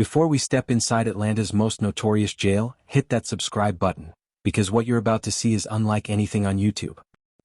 Before we step inside Atlanta's most notorious jail, hit that subscribe button, because what you're about to see is unlike anything on YouTube.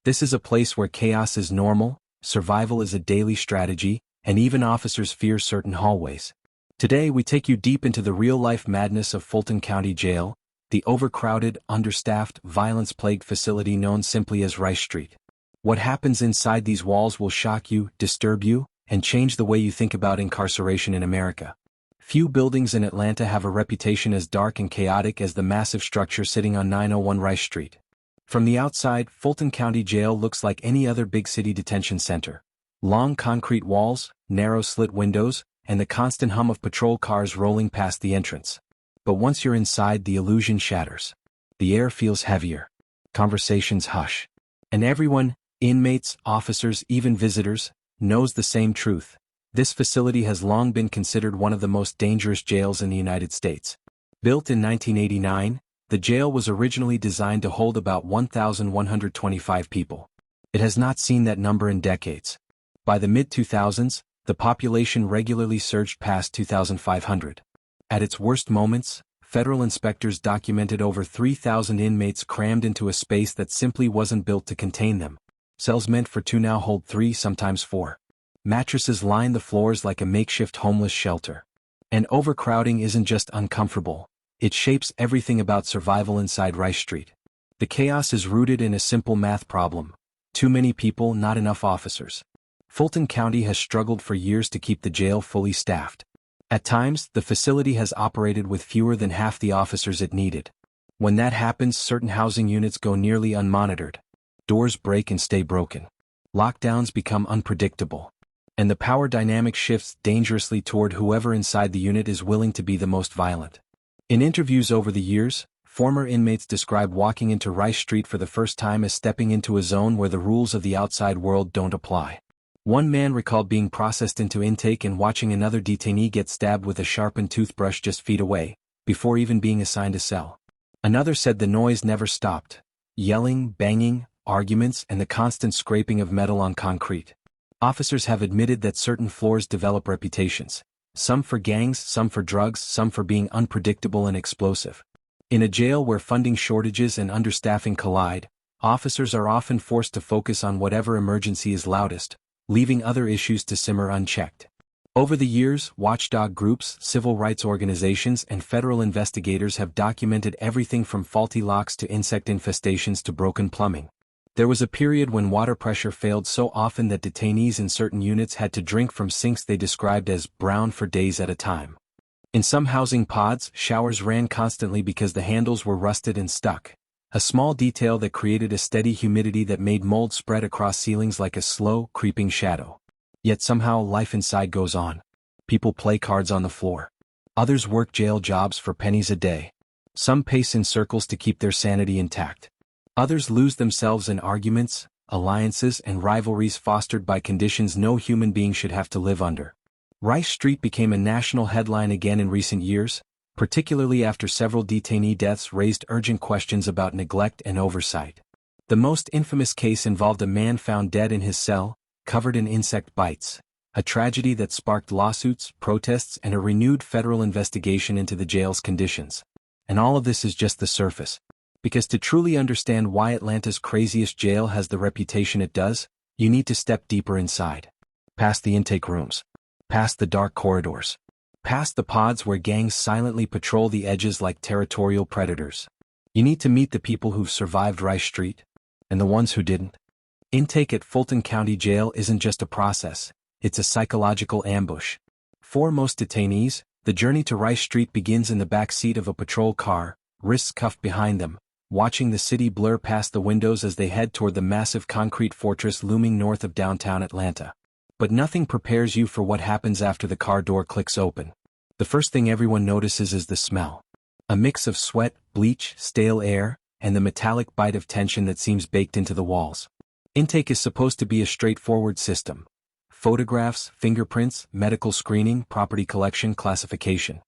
This is a place where chaos is normal, survival is a daily strategy, and even officers fear certain hallways. Today we take you deep into the real-life madness of Fulton County Jail, the overcrowded, understaffed, violence-plagued facility known simply as Rice Street. What happens inside these walls will shock you, disturb you, and change the way you think about incarceration in America. Few buildings in Atlanta have a reputation as dark and chaotic as the massive structure sitting on 901 Rice Street. From the outside, Fulton County Jail looks like any other big city detention center. Long concrete walls, narrow slit windows, and the constant hum of patrol cars rolling past the entrance. But once you're inside, the illusion shatters. The air feels heavier. Conversations hush. And everyone, inmates, officers, even visitors, knows the same truth. This facility has long been considered one of the most dangerous jails in the United States. Built in 1989, the jail was originally designed to hold about 1,125 people. It has not seen that number in decades. By the mid-2000s, the population regularly surged past 2,500. At its worst moments, federal inspectors documented over 3,000 inmates crammed into a space that simply wasn't built to contain them. Cells meant for two now hold 3, sometimes 4. Mattresses line the floors like a makeshift homeless shelter. And overcrowding isn't just uncomfortable, it shapes everything about survival inside Rice Street. The chaos is rooted in a simple math problem: too many people, not enough officers. Fulton County has struggled for years to keep the jail fully staffed. At times, the facility has operated with fewer than half the officers it needed. When that happens, certain housing units go nearly unmonitored. Doors break and stay broken. Lockdowns become unpredictable. And the power dynamic shifts dangerously toward whoever inside the unit is willing to be the most violent. In interviews over the years, former inmates describe walking into Rice Street for the first time as stepping into a zone where the rules of the outside world don't apply. One man recalled being processed into intake and watching another detainee get stabbed with a sharpened toothbrush just feet away, before even being assigned a cell. Another said the noise never stopped: yelling, banging, arguments, and the constant scraping of metal on concrete. Officers have admitted that certain floors develop reputations, some for gangs, some for drugs, some for being unpredictable and explosive. In a jail where funding shortages and understaffing collide, officers are often forced to focus on whatever emergency is loudest, leaving other issues to simmer unchecked. Over the years, watchdog groups, civil rights organizations, and federal investigators have documented everything from faulty locks to insect infestations to broken plumbing. There was a period when water pressure failed so often that detainees in certain units had to drink from sinks they described as brown for days at a time. In some housing pods, showers ran constantly because the handles were rusted and stuck, a small detail that created a steady humidity that made mold spread across ceilings like a slow, creeping shadow. Yet somehow life inside goes on. People play cards on the floor. Others work jail jobs for pennies a day. Some pace in circles to keep their sanity intact. Others lose themselves in arguments, alliances, and rivalries fostered by conditions no human being should have to live under. Rice Street became a national headline again in recent years, particularly after several detainee deaths raised urgent questions about neglect and oversight. The most infamous case involved a man found dead in his cell, covered in insect bites, a tragedy that sparked lawsuits, protests, and a renewed federal investigation into the jail's conditions. And all of this is just the surface. Because to truly understand why Atlanta's craziest jail has the reputation it does, you need to step deeper inside. Past the intake rooms. Past the dark corridors. Past the pods where gangs silently patrol the edges like territorial predators. You need to meet the people who've survived Rice Street, and the ones who didn't. Intake at Fulton County Jail isn't just a process, it's a psychological ambush. For most detainees, the journey to Rice Street begins in the back seat of a patrol car, wrists cuffed behind them, watching the city blur past the windows as they head toward the massive concrete fortress looming north of downtown Atlanta. But nothing prepares you for what happens after the car door clicks open. The first thing everyone notices is the smell. A mix of sweat, bleach, stale air, and the metallic bite of tension that seems baked into the walls. Intake is supposed to be a straightforward system. Photographs, fingerprints, medical screening, property collection, classification.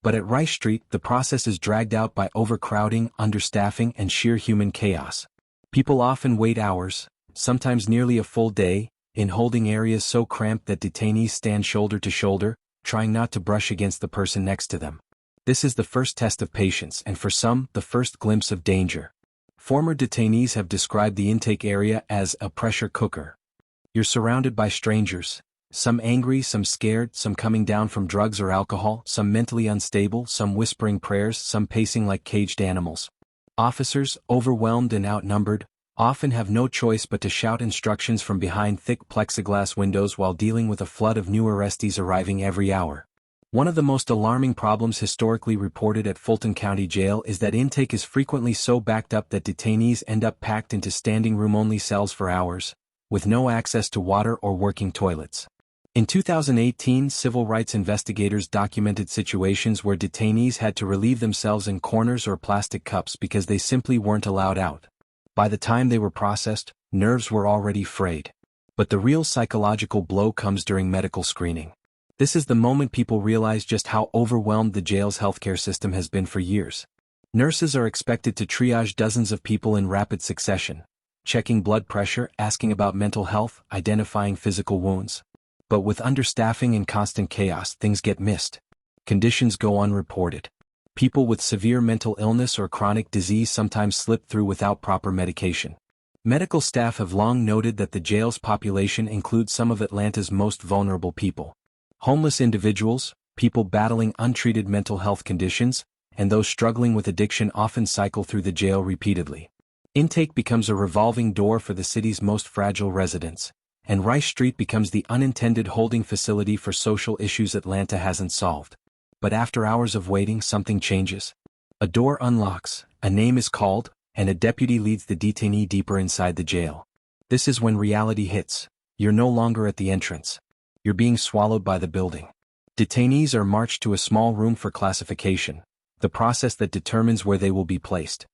But at Rice Street, the process is dragged out by overcrowding, understaffing, and sheer human chaos. People often wait hours, sometimes nearly a full day, in holding areas so cramped that detainees stand shoulder to shoulder, trying not to brush against the person next to them. This is the first test of patience and for some, the first glimpse of danger. Former detainees have described the intake area as a pressure cooker. You're surrounded by strangers, some angry, some scared, some coming down from drugs or alcohol, some mentally unstable, some whispering prayers, some pacing like caged animals. Officers, overwhelmed and outnumbered, often have no choice but to shout instructions from behind thick plexiglass windows while dealing with a flood of new arrestees arriving every hour. One of the most alarming problems historically reported at Fulton County Jail is that intake is frequently so backed up that detainees end up packed into standing room-only cells for hours, with no access to water or working toilets. In 2018, civil rights investigators documented situations where detainees had to relieve themselves in corners or plastic cups because they simply weren't allowed out. By the time they were processed, nerves were already frayed. But the real psychological blow comes during medical screening. This is the moment people realize just how overwhelmed the jail's healthcare system has been for years. Nurses are expected to triage dozens of people in rapid succession, checking blood pressure, asking about mental health, identifying physical wounds. But with understaffing and constant chaos, things get missed. Conditions go unreported. People with severe mental illness or chronic disease sometimes slip through without proper medication. Medical staff have long noted that the jail's population includes some of Atlanta's most vulnerable people. Homeless individuals, people battling untreated mental health conditions, and those struggling with addiction often cycle through the jail repeatedly. Intake becomes a revolving door for the city's most fragile residents, and Rice Street becomes the unintended holding facility for social issues Atlanta hasn't solved. But after hours of waiting, something changes. A door unlocks, a name is called, and a deputy leads the detainee deeper inside the jail. This is when reality hits. You're no longer at the entrance. You're being swallowed by the building. Detainees are marched to a small room for classification, the process that determines where they will be placed.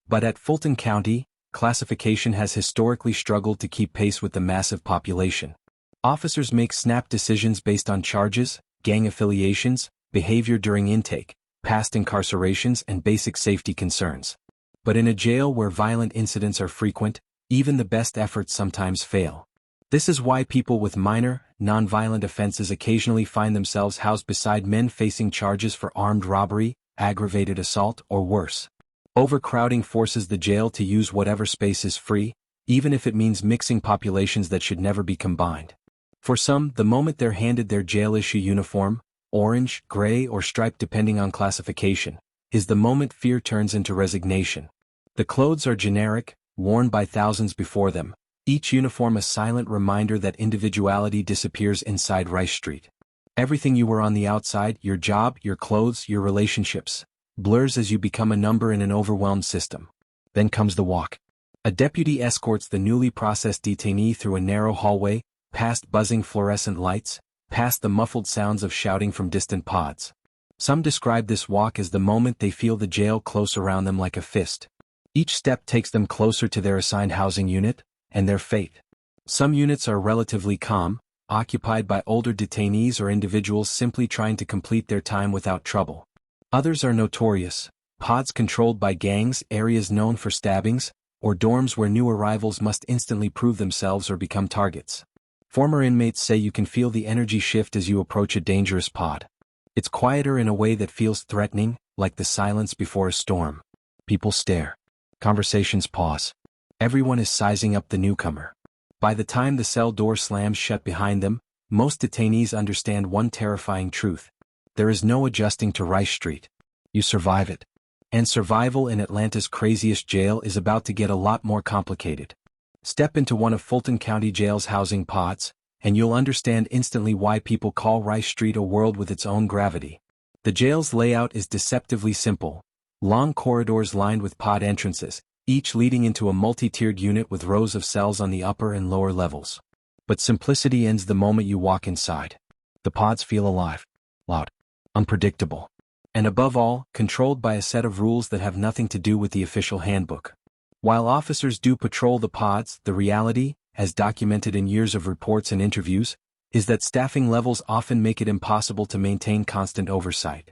But at Fulton County, classification has historically struggled to keep pace with the massive population. Officers make snap decisions based on charges, gang affiliations, behavior during intake, past incarcerations, and basic safety concerns. But in a jail where violent incidents are frequent, even the best efforts sometimes fail. This is why people with minor, non-violent offenses occasionally find themselves housed beside men facing charges for armed robbery, aggravated assault, or worse. Overcrowding forces the jail to use whatever space is free, even if it means mixing populations that should never be combined. For some, the moment they're handed their jail-issue uniform, orange, gray, or striped depending on classification, is the moment fear turns into resignation. The clothes are generic, worn by thousands before them, each uniform a silent reminder that individuality disappears inside Rice Street. Everything you were on the outside, your job, your clothes, your relationships, blurs as you become a number in an overwhelmed system. Then comes the walk. A deputy escorts the newly processed detainee through a narrow hallway, past buzzing fluorescent lights, past the muffled sounds of shouting from distant pods. Some describe this walk as the moment they feel the jail close around them like a fist. Each step takes them closer to their assigned housing unit, and their fate. Some units are relatively calm, occupied by older detainees or individuals simply trying to complete their time without trouble. Others are notorious, pods controlled by gangs, areas known for stabbings, or dorms where new arrivals must instantly prove themselves or become targets. Former inmates say you can feel the energy shift as you approach a dangerous pod. It's quieter in a way that feels threatening, like the silence before a storm. People stare. Conversations pause. Everyone is sizing up the newcomer. By the time the cell door slams shut behind them, most detainees understand one terrifying truth. There is no adjusting to Rice Street. You survive it. And survival in Atlanta's craziest jail is about to get a lot more complicated. Step into one of Fulton County Jail's housing pods, and you'll understand instantly why people call Rice Street a world with its own gravity. The jail's layout is deceptively simple. Long corridors lined with pod entrances, each leading into a multi-tiered unit with rows of cells on the upper and lower levels. But simplicity ends the moment you walk inside. The pods feel alive, loud, unpredictable, and above all, controlled by a set of rules that have nothing to do with the official handbook. While officers do patrol the pods, the reality, as documented in years of reports and interviews, is that staffing levels often make it impossible to maintain constant oversight.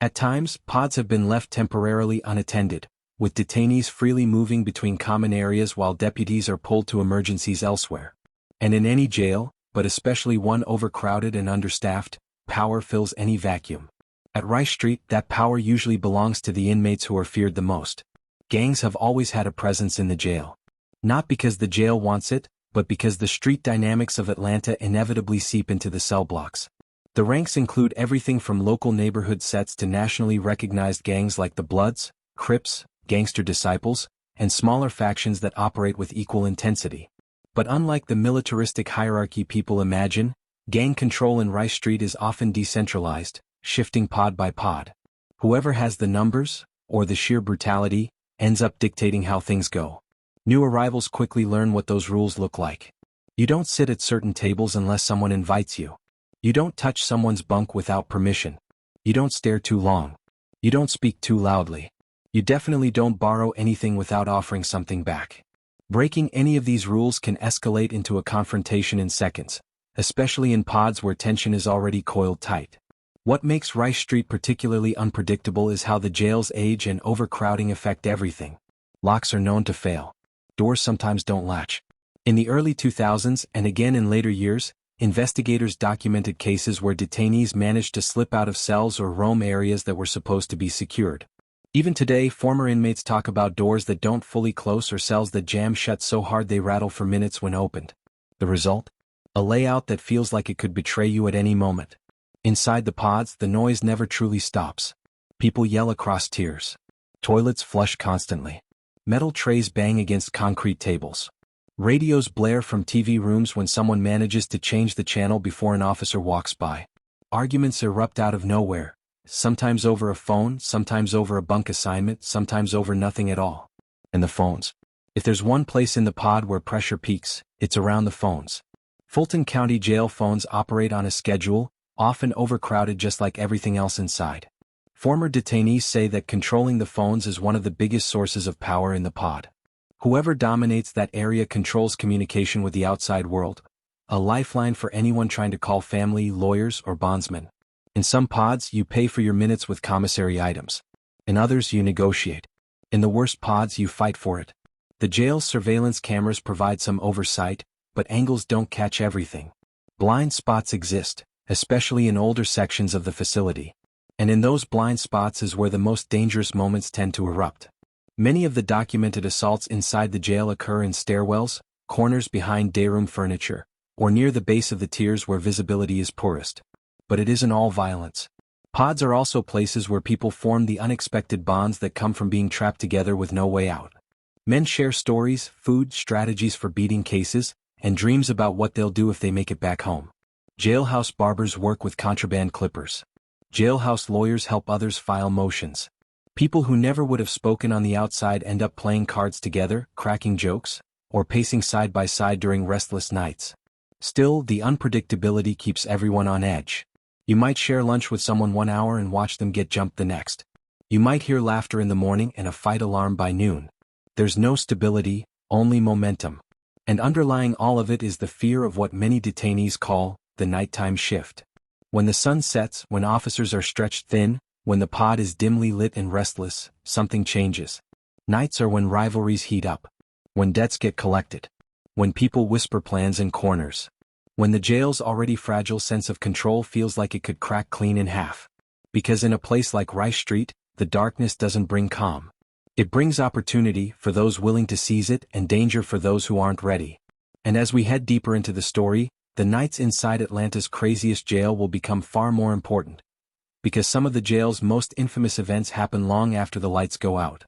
At times, pods have been left temporarily unattended, with detainees freely moving between common areas while deputies are pulled to emergencies elsewhere. And in any jail, but especially one overcrowded and understaffed, power fills any vacuum. At Rice Street, that power usually belongs to the inmates who are feared the most. Gangs have always had a presence in the jail. Not because the jail wants it, but because the street dynamics of Atlanta inevitably seep into the cell blocks. The ranks include everything from local neighborhood sets to nationally recognized gangs like the Bloods, Crips, Gangster Disciples, and smaller factions that operate with equal intensity. But unlike the militaristic hierarchy people imagine, gang control in Rice Street is often decentralized, shifting pod by pod. Whoever has the numbers, or the sheer brutality, ends up dictating how things go. New arrivals quickly learn what those rules look like. You don't sit at certain tables unless someone invites you. You don't touch someone's bunk without permission. You don't stare too long. You don't speak too loudly. You definitely don't borrow anything without offering something back. Breaking any of these rules can escalate into a confrontation in seconds, especially in pods where tension is already coiled tight. What makes Rice Street particularly unpredictable is how the jail's age and overcrowding affect everything. Locks are known to fail. Doors sometimes don't latch. In the early 2000s and again in later years, investigators documented cases where detainees managed to slip out of cells or roam areas that were supposed to be secured. Even today, former inmates talk about doors that don't fully close or cells that jam shut so hard they rattle for minutes when opened. The result? A layout that feels like it could betray you at any moment. Inside the pods, the noise never truly stops. People yell across tiers. Toilets flush constantly. Metal trays bang against concrete tables. Radios blare from TV rooms when someone manages to change the channel before an officer walks by. Arguments erupt out of nowhere, sometimes over a phone, sometimes over a bunk assignment, sometimes over nothing at all. And the phones. If there's one place in the pod where pressure peaks, it's around the phones. Fulton County Jail phones operate on a schedule, often overcrowded just like everything else inside. Former detainees say that controlling the phones is one of the biggest sources of power in the pod. Whoever dominates that area controls communication with the outside world, a lifeline for anyone trying to call family, lawyers, or bondsmen. In some pods, you pay for your minutes with commissary items. In others, you negotiate. In the worst pods, you fight for it. The jail's surveillance cameras provide some oversight, but angles don't catch everything. Blind spots exist, especially in older sections of the facility. And in those blind spots is where the most dangerous moments tend to erupt. Many of the documented assaults inside the jail occur in stairwells, corners behind dayroom furniture, or near the base of the tiers where visibility is poorest. But it isn't all violence. Pods are also places where people form the unexpected bonds that come from being trapped together with no way out. Men share stories, food, strategies for beating cases, and dreams about what they'll do if they make it back home. Jailhouse barbers work with contraband clippers. Jailhouse lawyers help others file motions. People who never would have spoken on the outside end up playing cards together, cracking jokes, or pacing side by side during restless nights. Still, the unpredictability keeps everyone on edge. You might share lunch with someone 1 hour and watch them get jumped the next. You might hear laughter in the morning and a fight alarm by noon. There's no stability, only momentum. And underlying all of it is the fear of what many detainees call the nighttime shift. When the sun sets, when officers are stretched thin, when the pod is dimly lit and restless, something changes. Nights are when rivalries heat up. When debts get collected. When people whisper plans in corners. When the jail's already fragile sense of control feels like it could crack clean in half. Because in a place like Rice Street, the darkness doesn't bring calm. It brings opportunity for those willing to seize it and danger for those who aren't ready. And as we head deeper into the story, the nights inside Atlanta's craziest jail will become far more important. Because some of the jail's most infamous events happen long after the lights go out.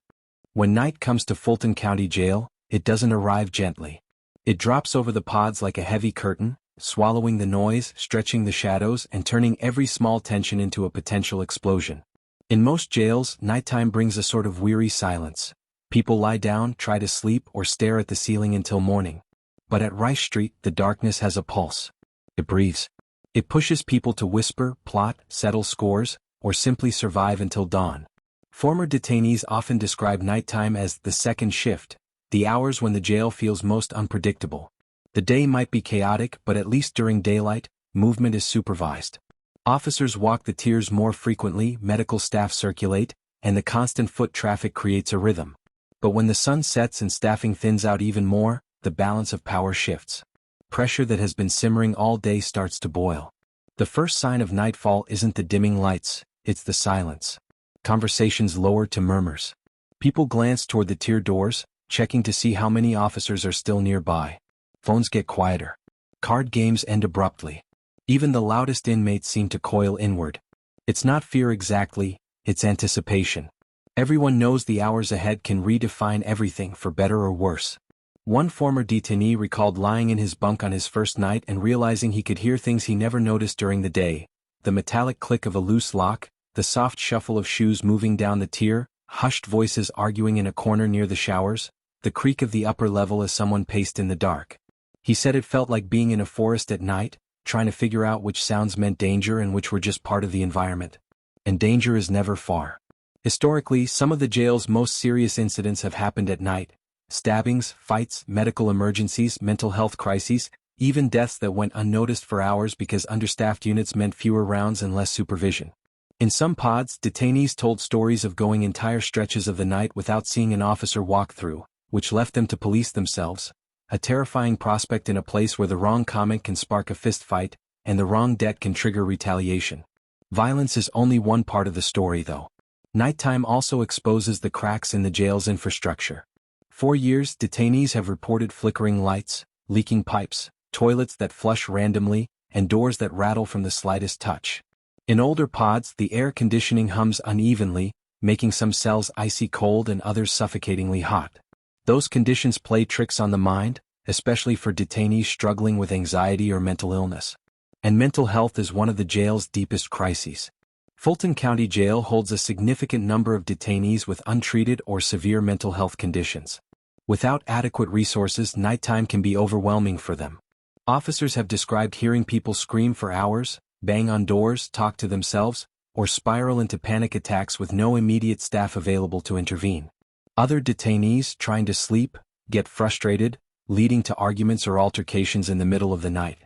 When night comes to Fulton County Jail, it doesn't arrive gently. It drops over the pods like a heavy curtain, swallowing the noise, stretching the shadows, and turning every small tension into a potential explosion. In most jails, nighttime brings a sort of weary silence. People lie down, try to sleep, or stare at the ceiling until morning. But at Rice Street, the darkness has a pulse. It breathes. It pushes people to whisper, plot, settle scores, or simply survive until dawn. Former detainees often describe nighttime as the second shift, the hours when the jail feels most unpredictable. The day might be chaotic, but at least during daylight, movement is supervised. Officers walk the tiers more frequently, medical staff circulate, and the constant foot traffic creates a rhythm. But when the sun sets and staffing thins out even more, the balance of power shifts. Pressure that has been simmering all day starts to boil. The first sign of nightfall isn't the dimming lights, it's the silence. Conversations lower to murmurs. People glance toward the tier doors, checking to see how many officers are still nearby. Phones get quieter. Card games end abruptly. Even the loudest inmates seem to coil inward. It's not fear exactly, it's anticipation. Everyone knows the hours ahead can redefine everything for better or worse. One former detainee recalled lying in his bunk on his first night and realizing he could hear things he never noticed during the day: the metallic click of a loose lock, the soft shuffle of shoes moving down the tier, hushed voices arguing in a corner near the showers, the creak of the upper level as someone paced in the dark. He said it felt like being in a forest at night, trying to figure out which sounds meant danger and which were just part of the environment. And danger is never far. Historically, some of the jail's most serious incidents have happened at night. Stabbings, fights, medical emergencies, mental health crises, even deaths that went unnoticed for hours because understaffed units meant fewer rounds and less supervision. In some pods, detainees told stories of going entire stretches of the night without seeing an officer walk through, which left them to police themselves, a terrifying prospect in a place where the wrong comment can spark a fist fight, and the wrong debt can trigger retaliation. Violence is only one part of the story, though. Nighttime also exposes the cracks in the jail's infrastructure. For years, detainees have reported flickering lights, leaking pipes, toilets that flush randomly, and doors that rattle from the slightest touch. In older pods, the air conditioning hums unevenly, making some cells icy cold and others suffocatingly hot. Those conditions play tricks on the mind, especially for detainees struggling with anxiety or mental illness. And mental health is one of the jail's deepest crises. Fulton County Jail holds a significant number of detainees with untreated or severe mental health conditions. Without adequate resources, nighttime can be overwhelming for them. Officers have described hearing people scream for hours, bang on doors, talk to themselves, or spiral into panic attacks with no immediate staff available to intervene. Other detainees, trying to sleep, get frustrated, leading to arguments or altercations in the middle of the night.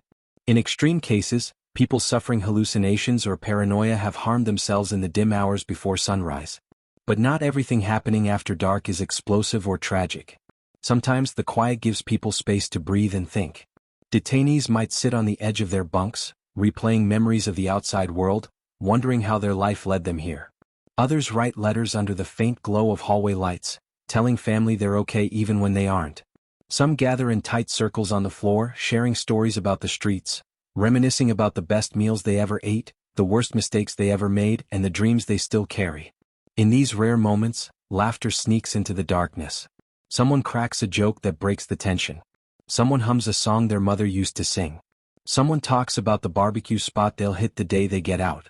In extreme cases, people suffering hallucinations or paranoia have harmed themselves in the dim hours before sunrise. But not everything happening after dark is explosive or tragic. Sometimes the quiet gives people space to breathe and think. Detainees might sit on the edge of their bunks, replaying memories of the outside world, wondering how their life led them here. Others write letters under the faint glow of hallway lights, telling family they're okay even when they aren't. Some gather in tight circles on the floor, sharing stories about the streets, reminiscing about the best meals they ever ate, the worst mistakes they ever made, and the dreams they still carry. In these rare moments, laughter sneaks into the darkness. Someone cracks a joke that breaks the tension. Someone hums a song their mother used to sing. Someone talks about the barbecue spot they'll hit the day they get out.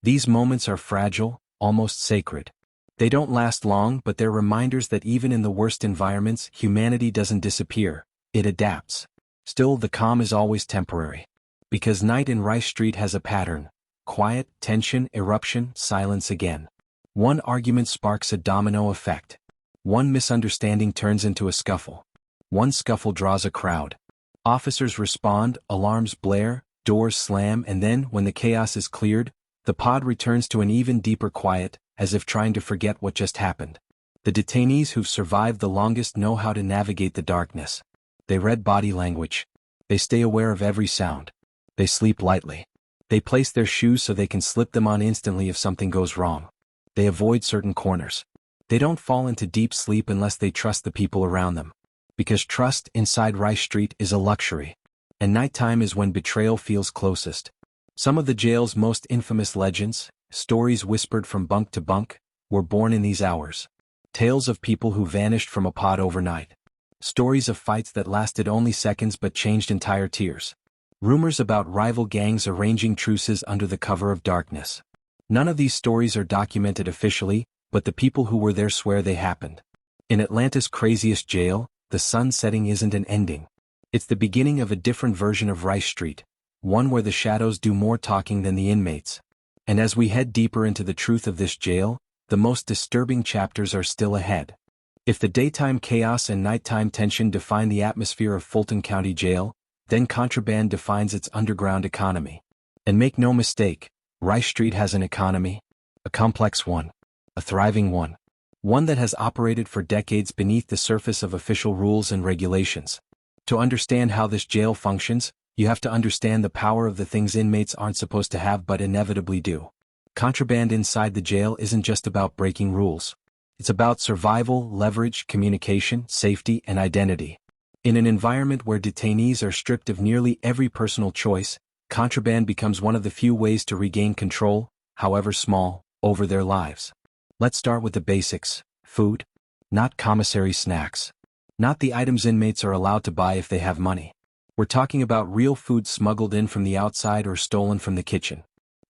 These moments are fragile, almost sacred. They don't last long, but they're reminders that even in the worst environments, humanity doesn't disappear, it adapts. Still, the calm is always temporary. Because night in Rice Street has a pattern: quiet, tension, eruption, silence again. One argument sparks a domino effect. One misunderstanding turns into a scuffle. One scuffle draws a crowd. Officers respond, alarms blare, doors slam, and then, when the chaos is cleared, the pod returns to an even deeper quiet, as if trying to forget what just happened. The detainees who've survived the longest know how to navigate the darkness. They read body language. They stay aware of every sound. They sleep lightly. They place their shoes so they can slip them on instantly if something goes wrong. They avoid certain corners. They don't fall into deep sleep unless they trust the people around them. Because trust inside Rice Street is a luxury. And nighttime is when betrayal feels closest. Some of the jail's most infamous legends, stories whispered from bunk to bunk, were born in these hours. Tales of people who vanished from a pod overnight. Stories of fights that lasted only seconds but changed entire tiers. Rumors about rival gangs arranging truces under the cover of darkness. None of these stories are documented officially, but the people who were there swear they happened. In Atlanta's craziest jail, the sun setting isn't an ending. It's the beginning of a different version of Rice Street, one where the shadows do more talking than the inmates. And as we head deeper into the truth of this jail, the most disturbing chapters are still ahead. If the daytime chaos and nighttime tension define the atmosphere of Fulton County Jail, then Contraband defines its underground economy. And make no mistake, Rice Street has an economy. A complex one. A thriving one. One that has operated for decades beneath the surface of official rules and regulations. To understand how this jail functions, you have to understand the power of the things inmates aren't supposed to have but inevitably do. Contraband inside the jail isn't just about breaking rules. It's about survival, leverage, communication, safety, and identity. In an environment where detainees are stripped of nearly every personal choice, contraband becomes one of the few ways to regain control, however small, over their lives. Let's start with the basics: food. Not commissary snacks. Not the items inmates are allowed to buy if they have money. We're talking about real food smuggled in from the outside or stolen from the kitchen.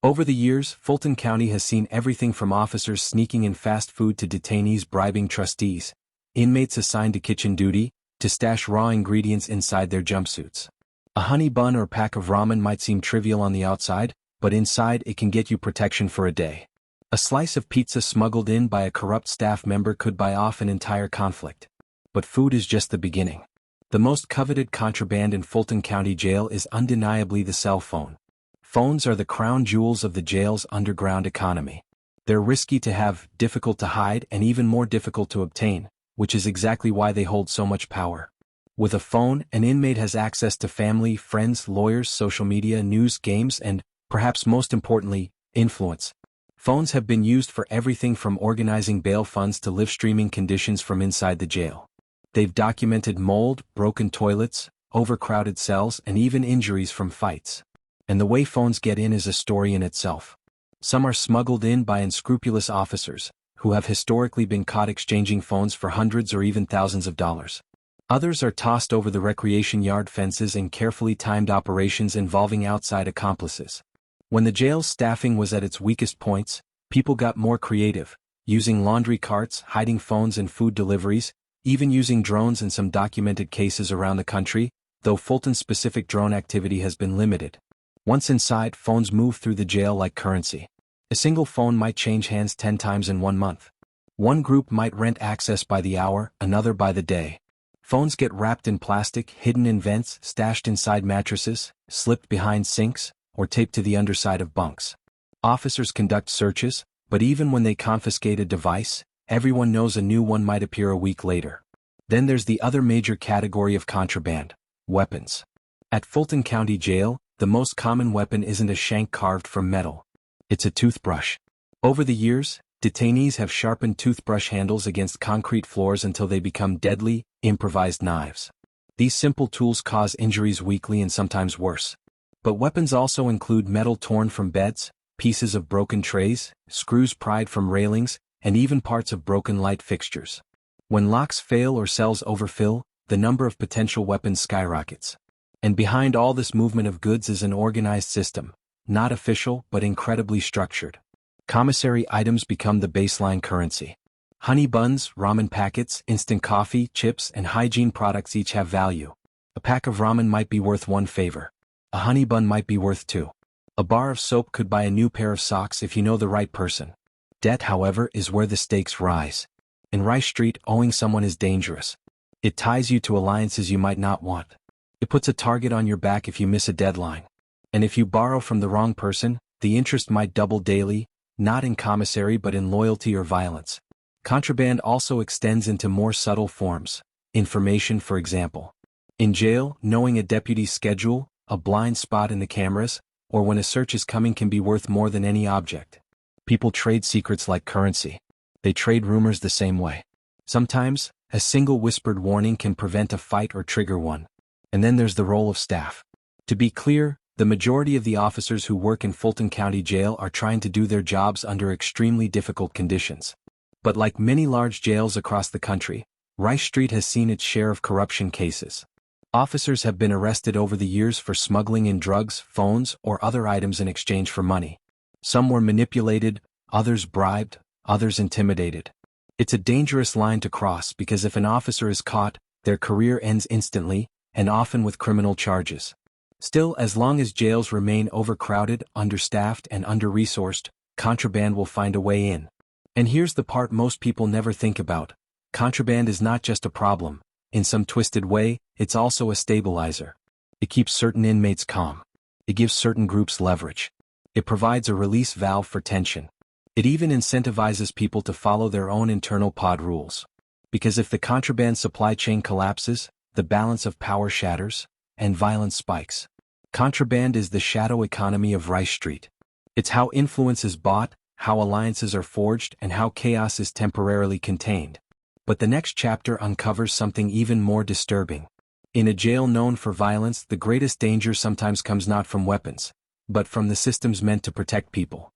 Over the years, Fulton County has seen everything from officers sneaking in fast food to detainees bribing trustees, inmates assigned to kitchen duty, to stash raw ingredients inside their jumpsuits. A honey bun or pack of ramen might seem trivial on the outside, but inside it can get you protection for a day. A slice of pizza smuggled in by a corrupt staff member could buy off an entire conflict. But food is just the beginning. The most coveted contraband in Fulton County Jail is undeniably the cell phone. Phones are the crown jewels of the jail's underground economy. They're risky to have, difficult to hide, and even more difficult to obtain, which is exactly why they hold so much power. With a phone, an inmate has access to family, friends, lawyers, social media, news, games, and, perhaps most importantly, influence. Phones have been used for everything from organizing bail funds to live streaming conditions from inside the jail. They've documented mold, broken toilets, overcrowded cells, and even injuries from fights. And the way phones get in is a story in itself. Some are smuggled in by unscrupulous officers, who have historically been caught exchanging phones for hundreds or even thousands of dollars. Others are tossed over the recreation yard fences in carefully timed operations involving outside accomplices. When the jail's staffing was at its weakest points, people got more creative, using laundry carts, hiding phones and food deliveries, even using drones in some documented cases around the country, though Fulton-specific drone activity has been limited. Once inside, phones move through the jail like currency. A single phone might change hands 10 times in 1 month. One group might rent access by the hour, another by the day. Phones get wrapped in plastic, hidden in vents, stashed inside mattresses, slipped behind sinks, or taped to the underside of bunks. Officers conduct searches, but even when they confiscate a device, everyone knows a new one might appear a week later. Then there's the other major category of contraband: weapons. At Fulton County Jail, the most common weapon isn't a shank carved from metal. It's a toothbrush. Over the years, detainees have sharpened toothbrush handles against concrete floors until they become deadly, improvised knives. These simple tools cause injuries weekly and sometimes worse. But weapons also include metal torn from beds, pieces of broken trays, screws pried from railings, and even parts of broken light fixtures. When locks fail or cells overfill, the number of potential weapons skyrockets. And behind all this movement of goods is an organized system, not official but incredibly structured. Commissary items become the baseline currency. Honey buns, ramen packets, instant coffee, chips, and hygiene products each have value. A pack of ramen might be worth 1 favor. A honey bun might be worth 2. A bar of soap could buy a new pair of socks if you know the right person. Debt, however, is where the stakes rise. In Rice Street, owing someone is dangerous. It ties you to alliances you might not want. It puts a target on your back if you miss a deadline. And if you borrow from the wrong person, the interest might double daily, not in commissary but in loyalty or violence. Contraband also extends into more subtle forms. Information, for example. In jail, knowing a deputy's schedule, a blind spot in the cameras, or when a search is coming can be worth more than any object. People trade secrets like currency. They trade rumors the same way. Sometimes, a single whispered warning can prevent a fight or trigger one. And then there's the role of staff. To be clear, the majority of the officers who work in Fulton County Jail are trying to do their jobs under extremely difficult conditions. But like many large jails across the country, Rice Street has seen its share of corruption cases. Officers have been arrested over the years for smuggling in drugs, phones, or other items in exchange for money. Some were manipulated, others bribed, others intimidated. It's a dangerous line to cross because if an officer is caught, their career ends instantly, and often with criminal charges. Still, as long as jails remain overcrowded, understaffed, and under-resourced, contraband will find a way in. And here's the part most people never think about. Contraband is not just a problem. In some twisted way, it's also a stabilizer. It keeps certain inmates calm. It gives certain groups leverage. It provides a release valve for tension. It even incentivizes people to follow their own internal pod rules. Because if the contraband supply chain collapses, the balance of power shatters, and violence spikes. Contraband is the shadow economy of Rice Street. It's how influence is bought, how alliances are forged, and how chaos is temporarily contained. But the next chapter uncovers something even more disturbing. In a jail known for violence, the greatest danger sometimes comes not from weapons, but from the systems meant to protect people.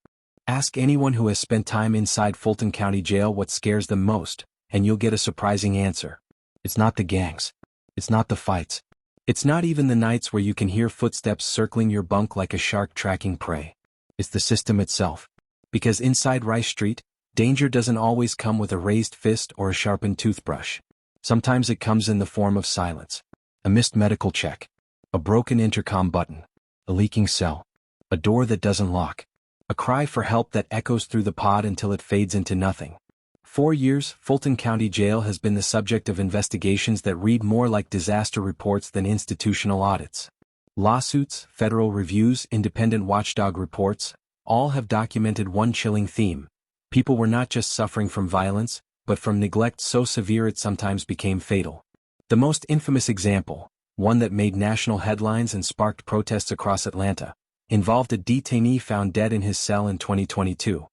Ask anyone who has spent time inside Fulton County Jail what scares them most, and you'll get a surprising answer. It's not the gangs. It's not the fights. It's not even the nights where you can hear footsteps circling your bunk like a shark tracking prey. It's the system itself. Because inside Rice Street, danger doesn't always come with a raised fist or a sharpened toothbrush. Sometimes it comes in the form of silence. A missed medical check. A broken intercom button. A leaking cell. A door that doesn't lock. A cry for help that echoes through the pod until it fades into nothing. 4 years, Fulton County Jail has been the subject of investigations that read more like disaster reports than institutional audits. Lawsuits, federal reviews, independent watchdog reports, all have documented one chilling theme. People were not just suffering from violence, but from neglect so severe it sometimes became fatal. The most infamous example, one that made national headlines and sparked protests across Atlanta, involved a detainee found dead in his cell in 2022.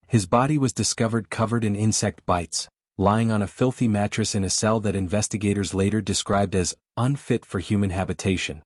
His body was discovered covered in insect bites, lying on a filthy mattress in a cell that investigators later described as unfit for human habitation.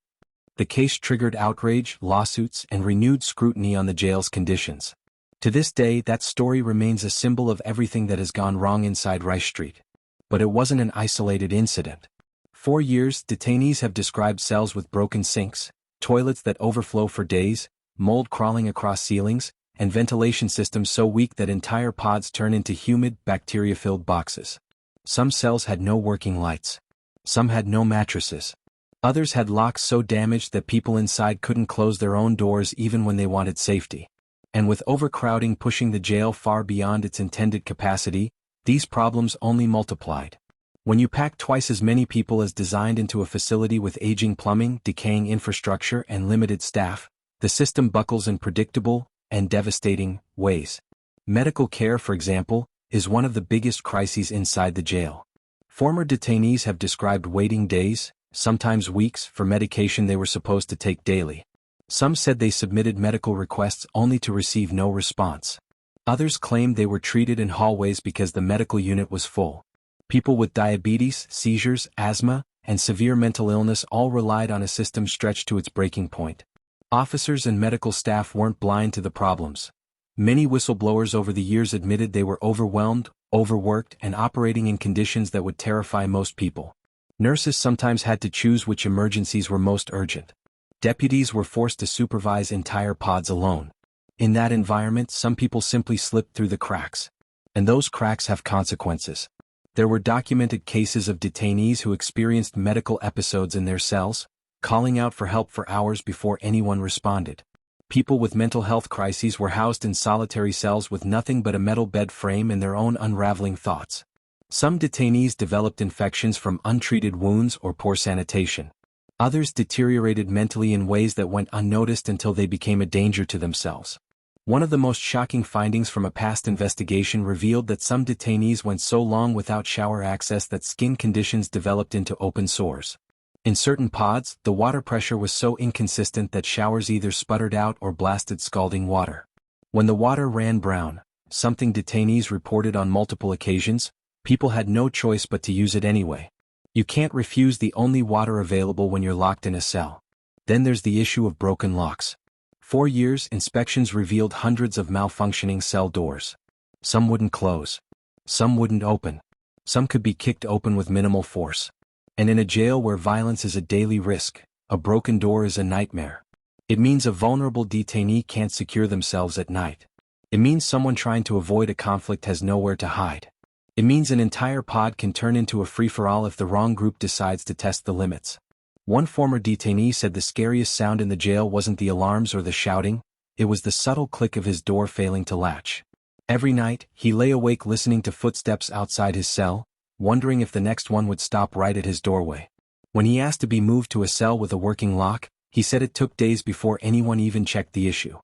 The case triggered outrage, lawsuits, and renewed scrutiny on the jail's conditions. To this day, that story remains a symbol of everything that has gone wrong inside Rice Street. But it wasn't an isolated incident. 4 years, detainees have described cells with broken sinks, toilets that overflow for days, mold crawling across ceilings, and ventilation systems so weak that entire pods turn into humid, bacteria-filled boxes. Some cells had no working lights. Some had no mattresses. Others had locks so damaged that people inside couldn't close their own doors even when they wanted safety. And with overcrowding pushing the jail far beyond its intended capacity, these problems only multiplied. When you pack twice as many people as designed into a facility with aging plumbing, decaying infrastructure, and limited staff, the system buckles in predictable and devastating ways. Medical care, for example, is one of the biggest crises inside the jail. Former detainees have described waiting days, sometimes weeks, for medication they were supposed to take daily. Some said they submitted medical requests only to receive no response. Others claimed they were treated in hallways because the medical unit was full. People with diabetes, seizures, asthma, and severe mental illness all relied on a system stretched to its breaking point. Officers and medical staff weren't blind to the problems. Many whistleblowers over the years admitted they were overwhelmed, overworked, and operating in conditions that would terrify most people. Nurses sometimes had to choose which emergencies were most urgent. Deputies were forced to supervise entire pods alone. In that environment, some people simply slipped through the cracks. And those cracks have consequences. There were documented cases of detainees who experienced medical episodes in their cells, calling out for help for hours before anyone responded. People with mental health crises were housed in solitary cells with nothing but a metal bed frame and their own unraveling thoughts. Some detainees developed infections from untreated wounds or poor sanitation. Others deteriorated mentally in ways that went unnoticed until they became a danger to themselves. One of the most shocking findings from a past investigation revealed that some detainees went so long without shower access that skin conditions developed into open sores. In certain pods, the water pressure was so inconsistent that showers either sputtered out or blasted scalding water. When the water ran brown, something detainees reported on multiple occasions, people had no choice but to use it anyway. You can't refuse the only water available when you're locked in a cell. Then there's the issue of broken locks. 4 years, inspections revealed hundreds of malfunctioning cell doors. Some wouldn't close. Some wouldn't open. Some could be kicked open with minimal force. And in a jail where violence is a daily risk, a broken door is a nightmare. It means a vulnerable detainee can't secure themselves at night. It means someone trying to avoid a conflict has nowhere to hide. It means an entire pod can turn into a free-for-all if the wrong group decides to test the limits. One former detainee said the scariest sound in the jail wasn't the alarms or the shouting, it was the subtle click of his door failing to latch. Every night, he lay awake listening to footsteps outside his cell, wondering if the next one would stop right at his doorway. When he asked to be moved to a cell with a working lock, he said it took days before anyone even checked the issue.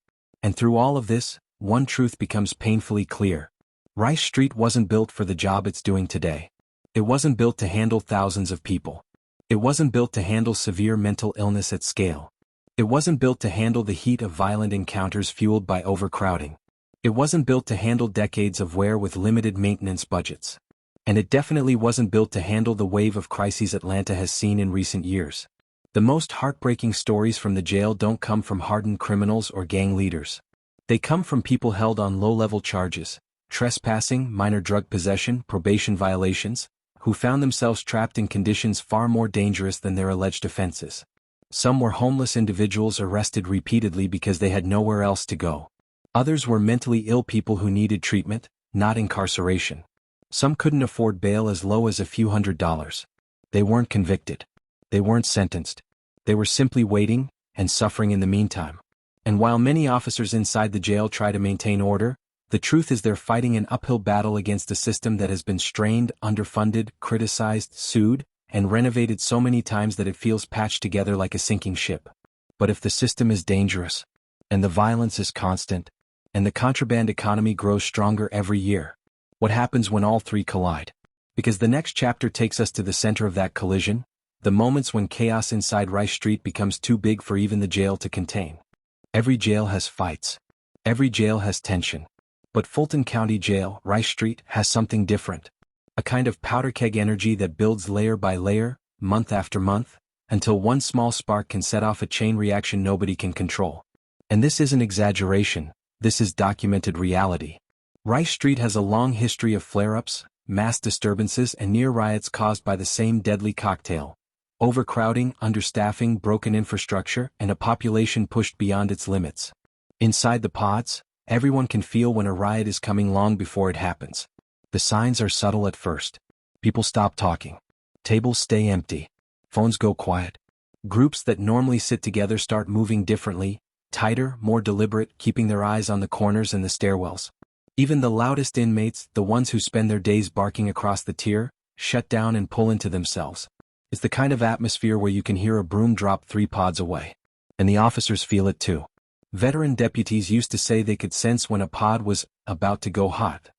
And through all of this, one truth becomes painfully clear. Rice Street wasn't built for the job it's doing today. It wasn't built to handle thousands of people. It wasn't built to handle severe mental illness at scale. It wasn't built to handle the heat of violent encounters fueled by overcrowding. It wasn't built to handle decades of wear with limited maintenance budgets. And it definitely wasn't built to handle the wave of crises Atlanta has seen in recent years. The most heartbreaking stories from the jail don't come from hardened criminals or gang leaders. They come from people held on low-level charges, trespassing, minor drug possession, probation violations, who found themselves trapped in conditions far more dangerous than their alleged offenses. Some were homeless individuals arrested repeatedly because they had nowhere else to go. Others were mentally ill people who needed treatment, not incarceration. Some couldn't afford bail as low as a few $100s. They weren't convicted. They weren't sentenced. They were simply waiting and suffering in the meantime. And while many officers inside the jail try to maintain order, the truth is they're fighting an uphill battle against a system that has been strained, underfunded, criticized, sued, and renovated so many times that it feels patched together like a sinking ship. But if the system is dangerous, and the violence is constant, and the contraband economy grows stronger every year, what happens when all three collide? Because the next chapter takes us to the center of that collision, the moments when chaos inside Rice Street becomes too big for even the jail to contain. Every jail has fights. Every jail has tension. But Fulton County Jail, Rice Street, has something different. A kind of powder keg energy that builds layer by layer, month after month, until one small spark can set off a chain reaction nobody can control. And this isn't exaggeration, this is documented reality. Rice Street has a long history of flare-ups, mass disturbances and near riots caused by the same deadly cocktail: overcrowding, understaffing, broken infrastructure, and a population pushed beyond its limits. Inside the pods, everyone can feel when a riot is coming long before it happens. The signs are subtle at first. People stop talking. Tables stay empty. Phones go quiet. Groups that normally sit together start moving differently, tighter, more deliberate, keeping their eyes on the corners and the stairwells. Even the loudest inmates, the ones who spend their days barking across the tier, shut down and pull into themselves. It's the kind of atmosphere where you can hear a broom drop 3 pods away. And the officers feel it too. Veteran deputies used to say they could sense when a pod was about to go hot.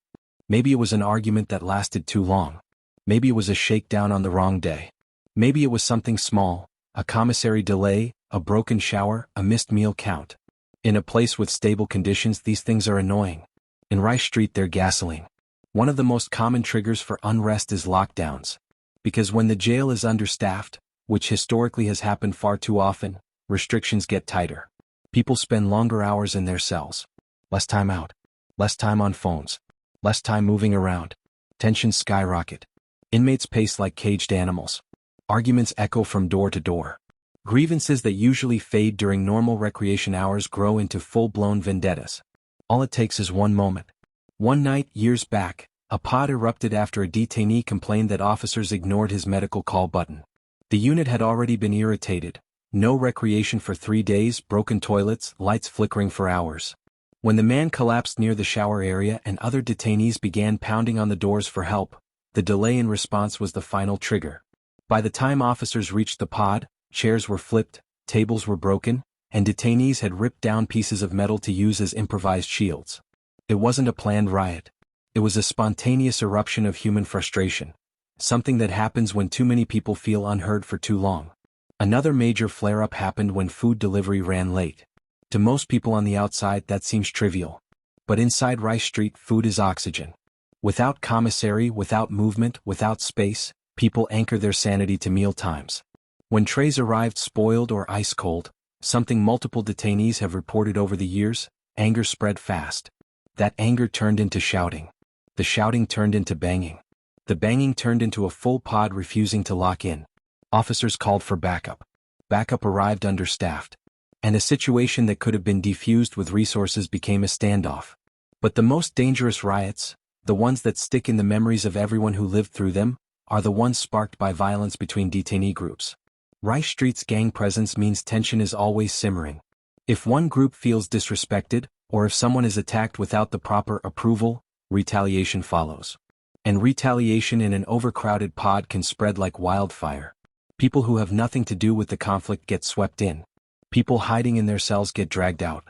Maybe it was an argument that lasted too long. Maybe it was a shakedown on the wrong day. Maybe it was something small, a commissary delay, a broken shower, a missed meal count. In a place with stable conditions, these things are annoying. In Rice Street, they're gasoline. One of the most common triggers for unrest is lockdowns. Because when the jail is understaffed, which historically has happened far too often, restrictions get tighter. People spend longer hours in their cells. Less time out. Less time on phones. Less time moving around. Tensions skyrocket. Inmates pace like caged animals. Arguments echo from door to door. Grievances that usually fade during normal recreation hours grow into full-blown vendettas. All it takes is one moment. One night, years back, a pod erupted after a detainee complained that officers ignored his medical call button. The unit had already been irritated. No recreation for 3 days, broken toilets, lights flickering for hours. When the man collapsed near the shower area and other detainees began pounding on the doors for help, the delay in response was the final trigger. By the time officers reached the pod, chairs were flipped, tables were broken, and detainees had ripped down pieces of metal to use as improvised shields. It wasn't a planned riot. It was a spontaneous eruption of human frustration. Something that happens when too many people feel unheard for too long. Another major flare-up happened when food delivery ran late. To most people on the outside that seems trivial. But inside Rice Street, food is oxygen. Without commissary, without movement, without space, people anchor their sanity to meal times. When trays arrived spoiled or ice cold, something multiple detainees have reported over the years, anger spread fast. That anger turned into shouting. The shouting turned into banging. The banging turned into a full pod refusing to lock in. Officers called for backup. Backup arrived understaffed. And a situation that could have been defused with resources became a standoff. But the most dangerous riots, the ones that stick in the memories of everyone who lived through them, are the ones sparked by violence between detainee groups. Rice Street's gang presence means tension is always simmering. If one group feels disrespected, or if someone is attacked without the proper approval, retaliation follows. And retaliation in an overcrowded pod can spread like wildfire. People who have nothing to do with the conflict get swept in. People hiding in their cells get dragged out.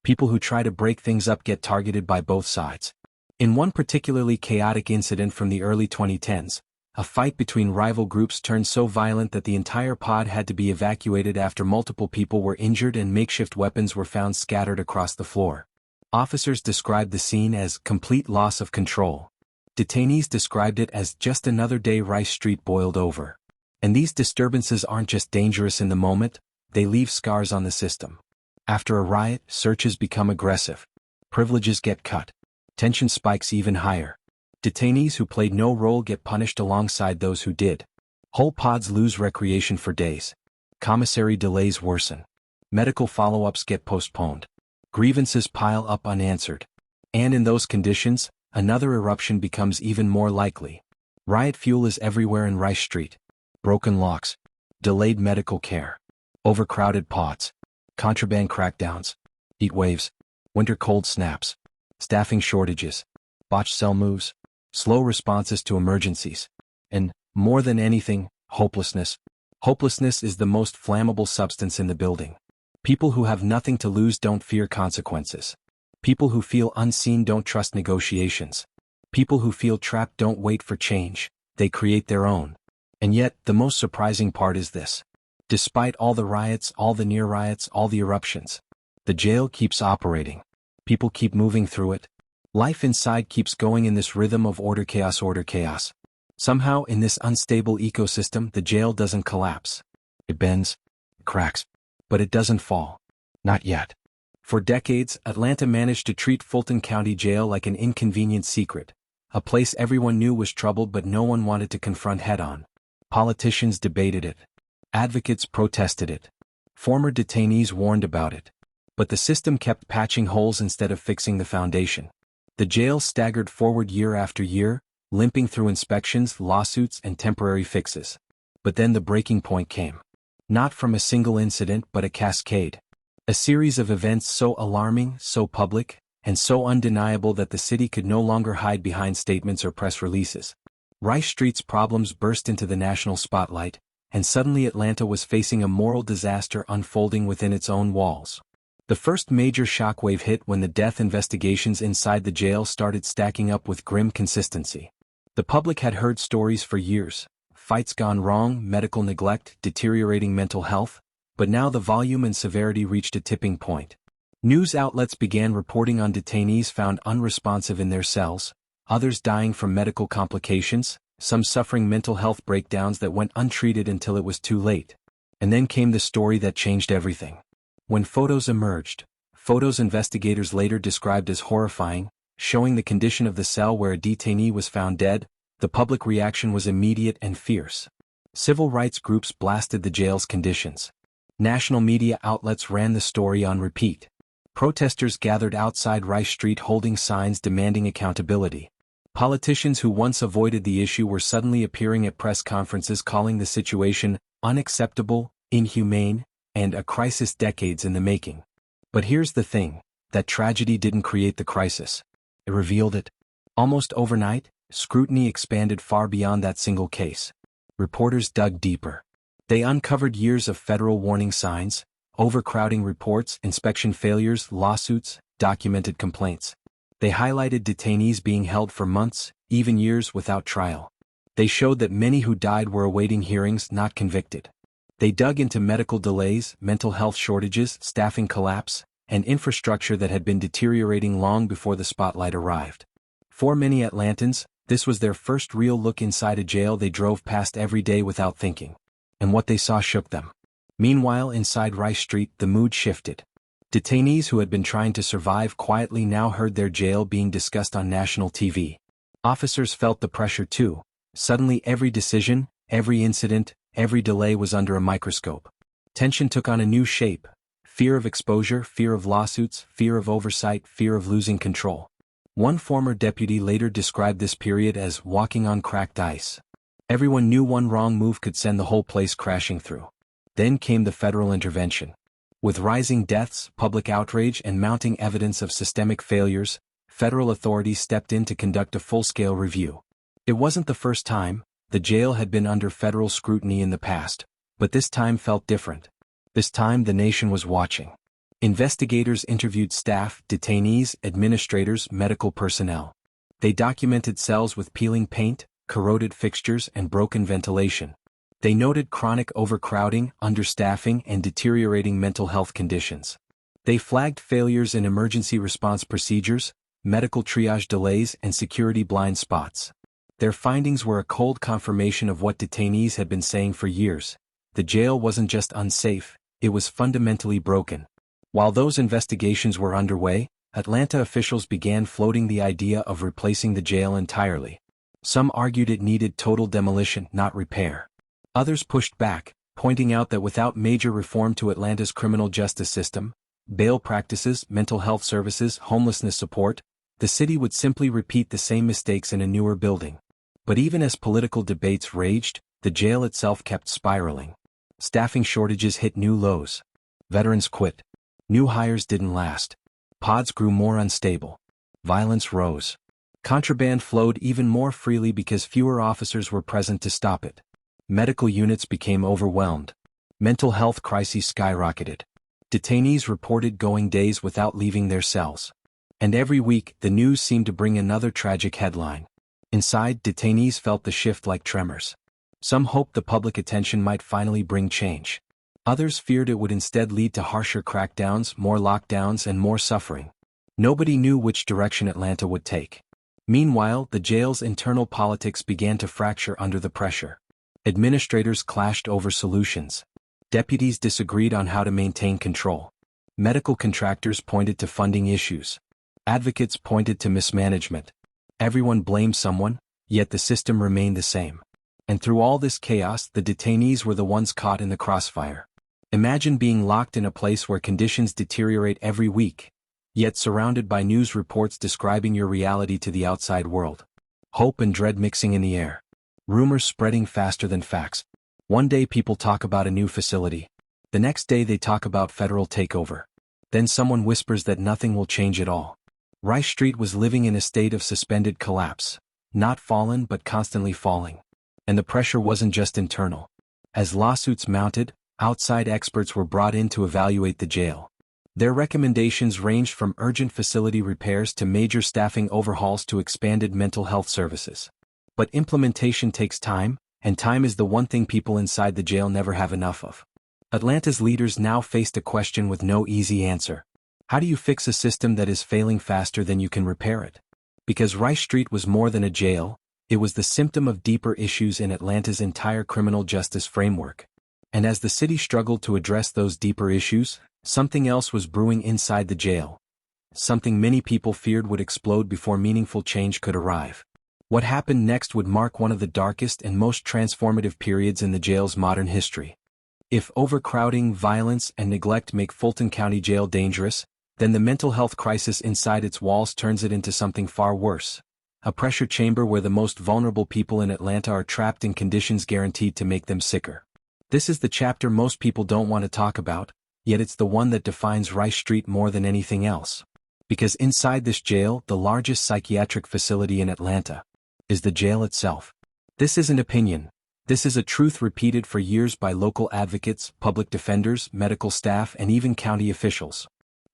People who try to break things up get targeted by both sides. In one particularly chaotic incident from the early 2010s, A fight between rival groups turned so violent that the entire pod had to be evacuated after multiple people were injured and makeshift weapons were found scattered across the floor. Officers described the scene as complete loss of control. Detainees described it as just another day Rice Street boiled over. And these disturbances aren't just dangerous in the moment, they leave scars on the system. After a riot, searches become aggressive. Privileges get cut. Tension spikes even higher. Detainees who played no role get punished alongside those who did. Whole pods lose recreation for days. Commissary delays worsen. Medical follow-ups get postponed. Grievances pile up unanswered. And in those conditions, another eruption becomes even more likely. Riot fuel is everywhere in Rice Street. Broken locks. Delayed medical care. Overcrowded pods. Contraband crackdowns. Heat waves. Winter cold snaps. Staffing shortages. Botched cell moves. Slow responses to emergencies. And, more than anything, hopelessness. Hopelessness is the most flammable substance in the building. People who have nothing to lose don't fear consequences. People who feel unseen don't trust negotiations. People who feel trapped don't wait for change, they create their own. And yet, the most surprising part is this. Despite all the riots, all the near riots, all the eruptions, the jail keeps operating. People keep moving through it. Life inside keeps going in this rhythm of order, chaos, order, chaos. Somehow, in this unstable ecosystem, the jail doesn't collapse. It bends, cracks, but it doesn't fall. Not yet. For decades, Atlanta managed to treat Fulton County Jail like an inconvenient secret, a place everyone knew was troubled but no one wanted to confront head-on. Politicians debated it. Advocates protested it. Former detainees warned about it. But the system kept patching holes instead of fixing the foundation. The jail staggered forward year after year, limping through inspections, lawsuits, and temporary fixes. But then the breaking point came. Not from a single incident but a cascade. A series of events so alarming, so public, and so undeniable that the city could no longer hide behind statements or press releases. Rice Street's problems burst into the national spotlight, and suddenly Atlanta was facing a moral disaster unfolding within its own walls. The first major shockwave hit when the death investigations inside the jail started stacking up with grim consistency. The public had heard stories for years, fights gone wrong, medical neglect, deteriorating mental health, but now the volume and severity reached a tipping point. News outlets began reporting on detainees found unresponsive in their cells, others dying from medical complications, some suffering mental health breakdowns that went untreated until it was too late. And then came the story that changed everything. When photos emerged, photos investigators later described as horrifying, showing the condition of the cell where a detainee was found dead, the public reaction was immediate and fierce. Civil rights groups blasted the jail's conditions. National media outlets ran the story on repeat. Protesters gathered outside Rice Street holding signs demanding accountability. Politicians who once avoided the issue were suddenly appearing at press conferences calling the situation unacceptable, inhumane, and a crisis decades in the making. But here's the thing, that tragedy didn't create the crisis. It revealed it. Almost overnight, scrutiny expanded far beyond that single case. Reporters dug deeper. They uncovered years of federal warning signs, overcrowding reports, inspection failures, lawsuits, documented complaints. They highlighted detainees being held for months, even years without trial. They showed that many who died were awaiting hearings, not convicted. They dug into medical delays, mental health shortages, staffing collapse, and infrastructure that had been deteriorating long before the spotlight arrived. For many Atlantans, this was their first real look inside a jail they drove past every day without thinking. And what they saw shook them. Meanwhile, inside Rice Street, the mood shifted. Detainees who had been trying to survive quietly now heard their jail being discussed on national TV. Officers felt the pressure too. Suddenly every decision, every incident, every delay was under a microscope. Tension took on a new shape. Fear of exposure, fear of lawsuits, fear of oversight, fear of losing control. One former deputy later described this period as walking on cracked ice. Everyone knew one wrong move could send the whole place crashing through. Then came the federal intervention. With rising deaths, public outrage, and mounting evidence of systemic failures, federal authorities stepped in to conduct a full-scale review. It wasn't the first time. The jail had been under federal scrutiny in the past, but this time felt different. This time the nation was watching. Investigators interviewed staff, detainees, administrators, medical personnel. They documented cells with peeling paint, corroded fixtures and broken ventilation. They noted chronic overcrowding, understaffing, and deteriorating mental health conditions. They flagged failures in emergency response procedures, medical triage delays, and security blind spots. Their findings were a cold confirmation of what detainees had been saying for years. The jail wasn't just unsafe, it was fundamentally broken. While those investigations were underway, Atlanta officials began floating the idea of replacing the jail entirely. Some argued it needed total demolition, not repair. Others pushed back, pointing out that without major reform to Atlanta's criminal justice system, bail practices, mental health services, homelessness support, the city would simply repeat the same mistakes in a newer building. But even as political debates raged, the jail itself kept spiraling. Staffing shortages hit new lows. Veterans quit. New hires didn't last. Pods grew more unstable. Violence rose. Contraband flowed even more freely because fewer officers were present to stop it. Medical units became overwhelmed. Mental health crises skyrocketed. Detainees reported going days without leaving their cells. And every week, the news seemed to bring another tragic headline. Inside, detainees felt the shift like tremors. Some hoped the public attention might finally bring change. Others feared it would instead lead to harsher crackdowns, more lockdowns, and more suffering. Nobody knew which direction Atlanta would take. Meanwhile, the jail's internal politics began to fracture under the pressure. Administrators clashed over solutions. Deputies disagreed on how to maintain control. Medical contractors pointed to funding issues. Advocates pointed to mismanagement. Everyone blamed someone, yet the system remained the same. And through all this chaos, the detainees were the ones caught in the crossfire. Imagine being locked in a place where conditions deteriorate every week, yet surrounded by news reports describing your reality to the outside world. Hope and dread mixing in the air. Rumors spreading faster than facts. One day people talk about a new facility. The next day they talk about federal takeover. Then someone whispers that nothing will change at all. Rice Street was living in a state of suspended collapse. Not fallen but constantly falling. And the pressure wasn't just internal. As lawsuits mounted, outside experts were brought in to evaluate the jail. Their recommendations ranged from urgent facility repairs to major staffing overhauls to expanded mental health services. But implementation takes time, and time is the one thing people inside the jail never have enough of. Atlanta's leaders now faced a question with no easy answer. How do you fix a system that is failing faster than you can repair it? Because Rice Street was more than a jail, it was the symptom of deeper issues in Atlanta's entire criminal justice framework. And as the city struggled to address those deeper issues, something else was brewing inside the jail. Something many people feared would explode before meaningful change could arrive. What happened next would mark one of the darkest and most transformative periods in the jail's modern history. If overcrowding, violence, and neglect make Fulton County Jail dangerous, then the mental health crisis inside its walls turns it into something far worse. A pressure chamber where the most vulnerable people in Atlanta are trapped in conditions guaranteed to make them sicker. This is the chapter most people don't want to talk about, yet it's the one that defines Rice Street more than anything else. Because inside this jail, the largest psychiatric facility in Atlanta, is the jail itself. This isn't opinion. This is a truth repeated for years by local advocates, public defenders, medical staff, and even county officials.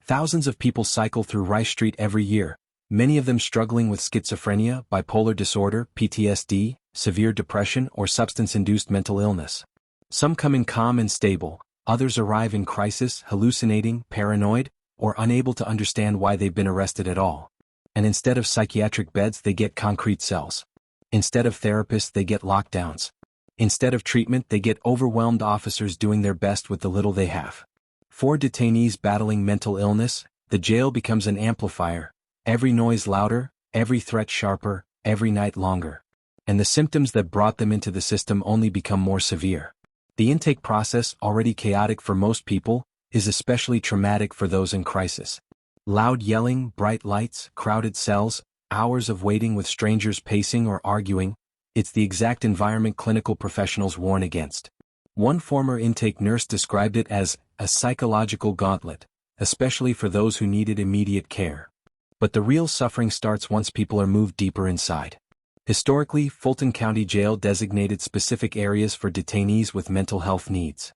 Thousands of people cycle through Rice Street every year, many of them struggling with schizophrenia, bipolar disorder, PTSD, severe depression, or substance-induced mental illness. Some come in calm and stable, others arrive in crisis, hallucinating, paranoid, or unable to understand why they've been arrested at all. And instead of psychiatric beds, they get concrete cells. Instead of therapists, they get lockdowns. Instead of treatment, they get overwhelmed officers doing their best with the little they have. For detainees battling mental illness, the jail becomes an amplifier. Every noise louder, every threat sharper, every night longer. And the symptoms that brought them into the system only become more severe. The intake process, already chaotic for most people, is especially traumatic for those in crisis. Loud yelling, bright lights, crowded cells, hours of waiting with strangers pacing or arguing, it's the exact environment clinical professionals warn against. One former intake nurse described it as a psychological gauntlet, especially for those who needed immediate care. But the real suffering starts once people are moved deeper inside. Historically, Fulton County Jail designated specific areas for detainees with mental health needs.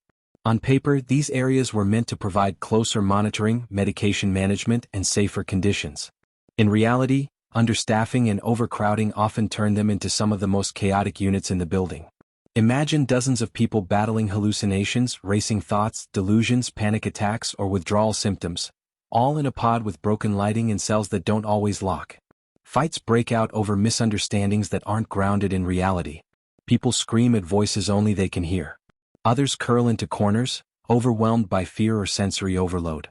On paper, these areas were meant to provide closer monitoring, medication management, and safer conditions. In reality, understaffing and overcrowding often turn them into some of the most chaotic units in the building. Imagine dozens of people battling hallucinations, racing thoughts, delusions, panic attacks, or withdrawal symptoms, all in a pod with broken lighting and cells that don't always lock. Fights break out over misunderstandings that aren't grounded in reality. People scream at voices only they can hear. Others curl into corners, overwhelmed by fear or sensory overload.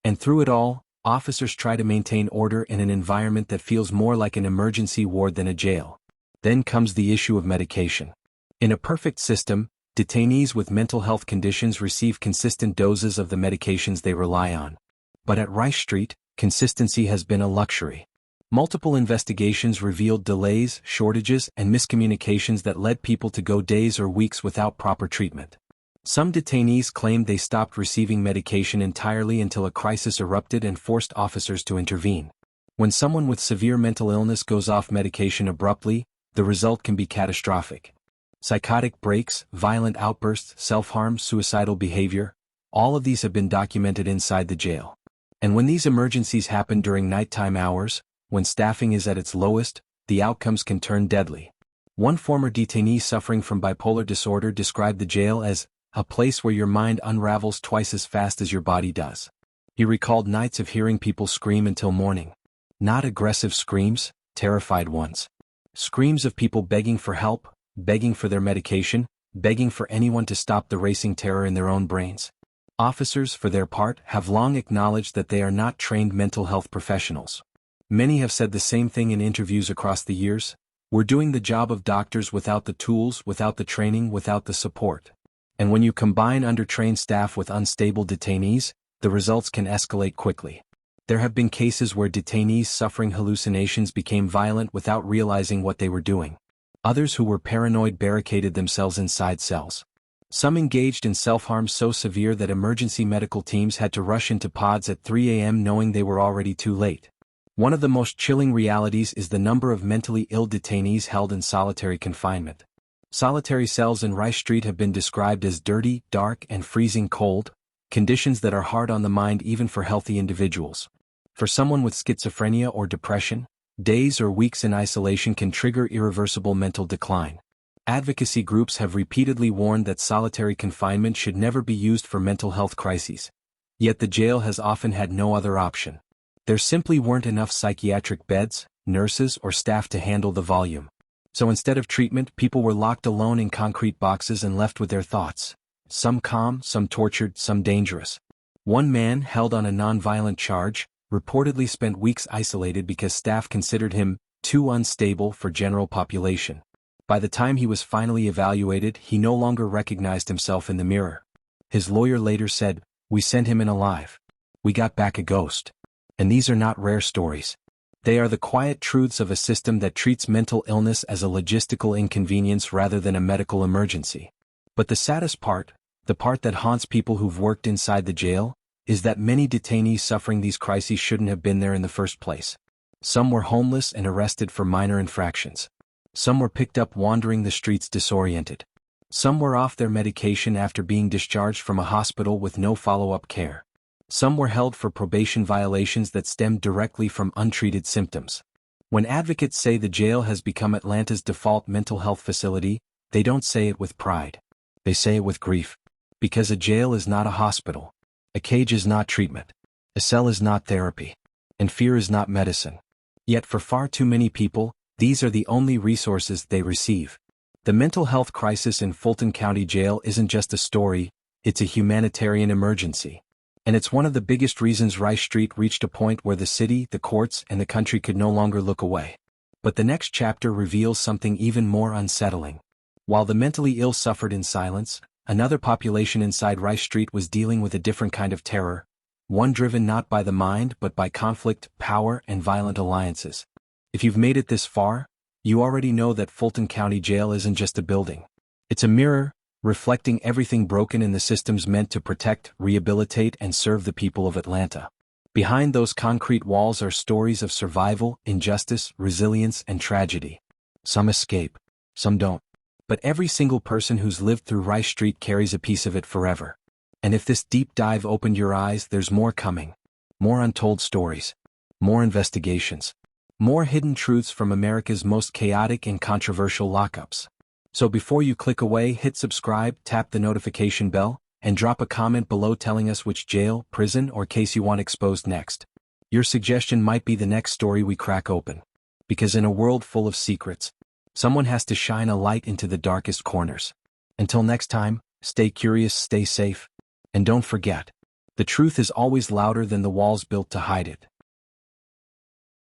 And through it all, officers try to maintain order in an environment that feels more like an emergency ward than a jail. Then comes the issue of medication. In a perfect system, detainees with mental health conditions receive consistent doses of the medications they rely on. But at Rice Street, consistency has been a luxury. Multiple investigations revealed delays, shortages, and miscommunications that led people to go days or weeks without proper treatment. Some detainees claimed they stopped receiving medication entirely until a crisis erupted and forced officers to intervene. When someone with severe mental illness goes off medication abruptly, the result can be catastrophic. Psychotic breaks, violent outbursts, self-harm, suicidal behavior, all of these have been documented inside the jail. And when these emergencies happen during nighttime hours, when staffing is at its lowest, the outcomes can turn deadly. One former detainee suffering from bipolar disorder described the jail as a place where your mind unravels twice as fast as your body does. He recalled nights of hearing people scream until morning. Not aggressive screams, terrified ones. Screams of people begging for help, begging for their medication, begging for anyone to stop the racing terror in their own brains. Officers, for their part, have long acknowledged that they are not trained mental health professionals. Many have said the same thing in interviews across the years. We're doing the job of doctors without the tools, without the training, without the support. And when you combine undertrained staff with unstable detainees, the results can escalate quickly. There have been cases where detainees suffering hallucinations became violent without realizing what they were doing. Others who were paranoid barricaded themselves inside cells. Some engaged in self-harm so severe that emergency medical teams had to rush into pods at 3 a.m. knowing they were already too late. One of the most chilling realities is the number of mentally ill detainees held in solitary confinement. Solitary cells in Rice Street have been described as dirty, dark, and freezing cold, conditions that are hard on the mind even for healthy individuals. For someone with schizophrenia or depression, days or weeks in isolation can trigger irreversible mental decline. Advocacy groups have repeatedly warned that solitary confinement should never be used for mental health crises. Yet the jail has often had no other option. There simply weren't enough psychiatric beds, nurses, or staff to handle the volume. So instead of treatment, people were locked alone in concrete boxes and left with their thoughts. Some calm, some tortured, some dangerous. One man, held on a non-violent charge, reportedly spent weeks isolated because staff considered him too unstable for general population. By the time he was finally evaluated, he no longer recognized himself in the mirror. His lawyer later said, "We sent him in alive. We got back a ghost." And these are not rare stories. They are the quiet truths of a system that treats mental illness as a logistical inconvenience rather than a medical emergency. But the saddest part, the part that haunts people who've worked inside the jail, is that many detainees suffering these crises shouldn't have been there in the first place. Some were homeless and arrested for minor infractions. Some were picked up wandering the streets disoriented. Some were off their medication after being discharged from a hospital with no follow-up care. Some were held for probation violations that stemmed directly from untreated symptoms. When advocates say the jail has become Atlanta's default mental health facility, they don't say it with pride. They say it with grief. Because a jail is not a hospital. A cage is not treatment. A cell is not therapy. And fear is not medicine. Yet for far too many people, these are the only resources they receive. The mental health crisis in Fulton County Jail isn't just a story, it's a humanitarian emergency. And it's one of the biggest reasons Rice Street reached a point where the city, the courts, and the country could no longer look away. But the next chapter reveals something even more unsettling. While the mentally ill suffered in silence, another population inside Rice Street was dealing with a different kind of terror, one driven not by the mind but by conflict, power, and violent alliances. If you've made it this far, you already know that Fulton County Jail isn't just a building. It's a mirror, reflecting everything broken in the systems meant to protect, rehabilitate, and serve the people of Atlanta. Behind those concrete walls are stories of survival, injustice, resilience, and tragedy. Some escape, some don't. But every single person who's lived through Rice Street carries a piece of it forever. And if this deep dive opened your eyes, there's more coming. More untold stories. More investigations. More hidden truths from America's most chaotic and controversial lockups. So before you click away, hit subscribe, tap the notification bell, and drop a comment below telling us which jail, prison, or case you want exposed next. Your suggestion might be the next story we crack open. Because in a world full of secrets, someone has to shine a light into the darkest corners. Until next time, stay curious, stay safe, and don't forget, the truth is always louder than the walls built to hide it.